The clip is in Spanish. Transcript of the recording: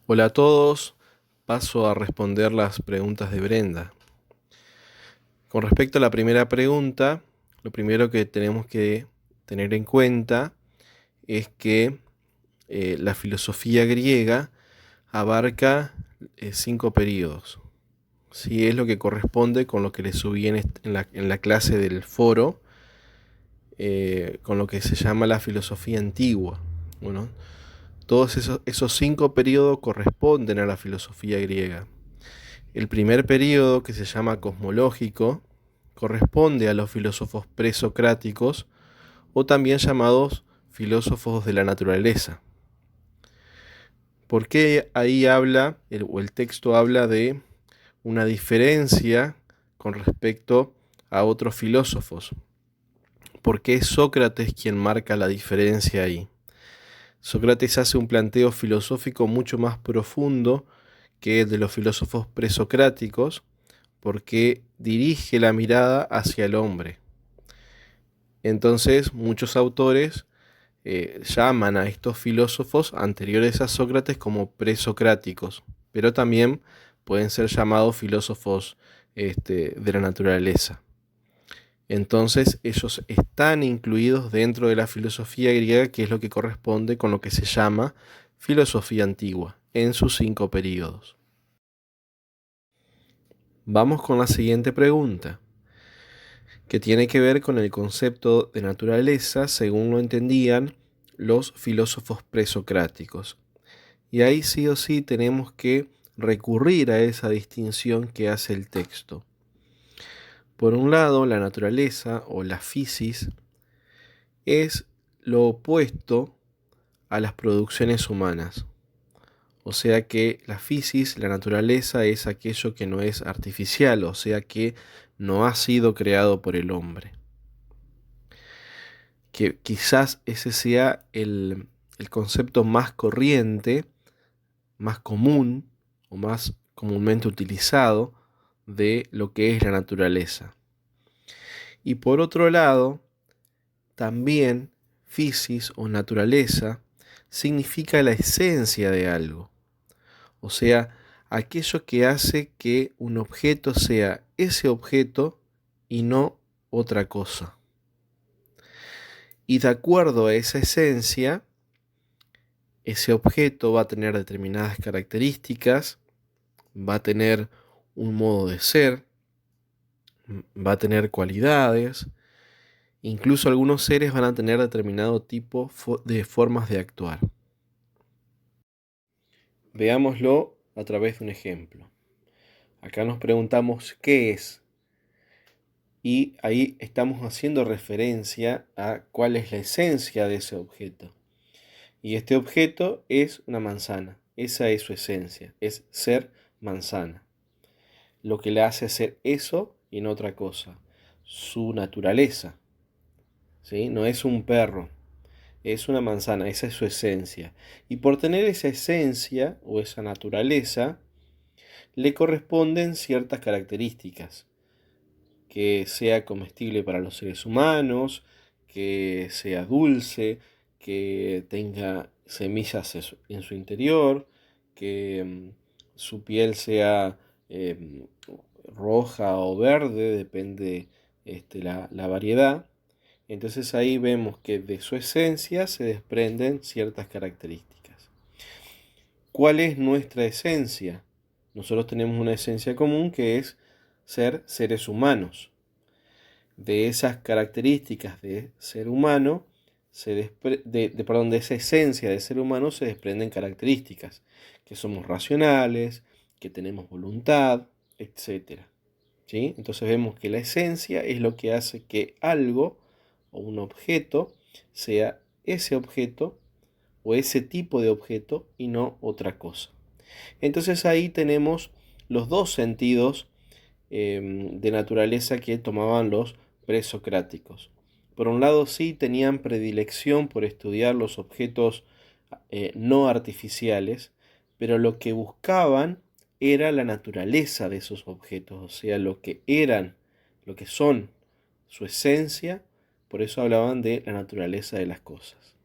Hola a todos, paso a responder las preguntas de Brenda. Con respecto a la primera pregunta, lo primero que tenemos que tener en cuenta es que la filosofía griega abarca 5 periodos. Sí, es lo que corresponde con lo que les subí en la clase del foro, con lo que se llama la filosofía antigua. Bueno, todos esos 5 periodos corresponden a la filosofía griega. El primer periodo, que se llama cosmológico, corresponde a los filósofos presocráticos o también llamados filósofos de la naturaleza. ¿Por qué ahí el texto habla de una diferencia con respecto a otros filósofos? ¿Por qué es Sócrates quien marca la diferencia ahí? Sócrates hace un planteo filosófico mucho más profundo que el de los filósofos presocráticos, porque dirige la mirada hacia el hombre. Entonces, muchos autores llaman a estos filósofos anteriores a Sócrates como presocráticos, pero también pueden ser llamados filósofos de la naturaleza. Entonces, ellos están incluidos dentro de la filosofía griega, que es lo que corresponde con lo que se llama filosofía antigua, en sus 5 períodos. Vamos con la siguiente pregunta, que tiene que ver con el concepto de naturaleza según lo entendían los filósofos presocráticos. Y ahí sí o sí tenemos que recurrir a esa distinción que hace el texto. Por un lado, la naturaleza o la physis es lo opuesto a las producciones humanas. O sea que la physis, la naturaleza, es aquello que no es artificial, o sea que no ha sido creado por el hombre. Que quizás ese sea el concepto más corriente, más común o más comúnmente utilizado de lo que es la naturaleza. Y por otro lado, también physis o naturaleza significa la esencia de algo. O sea, aquello que hace que un objeto sea ese objeto y no otra cosa. Y de acuerdo a esa esencia, ese objeto va a tener determinadas características, va a tener un modo de ser, va a tener cualidades, incluso algunos seres van a tener determinado tipo de formas de actuar. Veámoslo a través de un ejemplo. Acá nos preguntamos qué es, y ahí estamos haciendo referencia a cuál es la esencia de ese objeto. Y este objeto es una manzana, esa es su esencia, es ser manzana. Lo que le hace ser eso y no otra cosa, su naturaleza. ¿Sí? No es un perro, es una manzana, esa es su esencia. Y por tener esa esencia o esa naturaleza, le corresponden ciertas características. Que sea comestible para los seres humanos, que sea dulce, que tenga semillas en su interior, que su piel sea roja o verde, depende la variedad. Entonces ahí vemos que de su esencia se desprenden ciertas características. ¿Cuál es nuestra esencia? Nosotros tenemos una esencia común que es ser seres humanos. De esas características de ser humano, de esa esencia de ser humano se desprenden características, que somos racionales, que tenemos voluntad, etc. ¿Sí? Entonces vemos que la esencia es lo que hace que algo o un objeto sea ese objeto o ese tipo de objeto y no otra cosa. Entonces ahí tenemos los dos sentidos de naturaleza que tomaban los presocráticos. Por un lado sí tenían predilección por estudiar los objetos no artificiales, pero lo que buscaban era la naturaleza de esos objetos, o sea, lo que eran, lo que son, su esencia, por eso hablaban de la naturaleza de las cosas.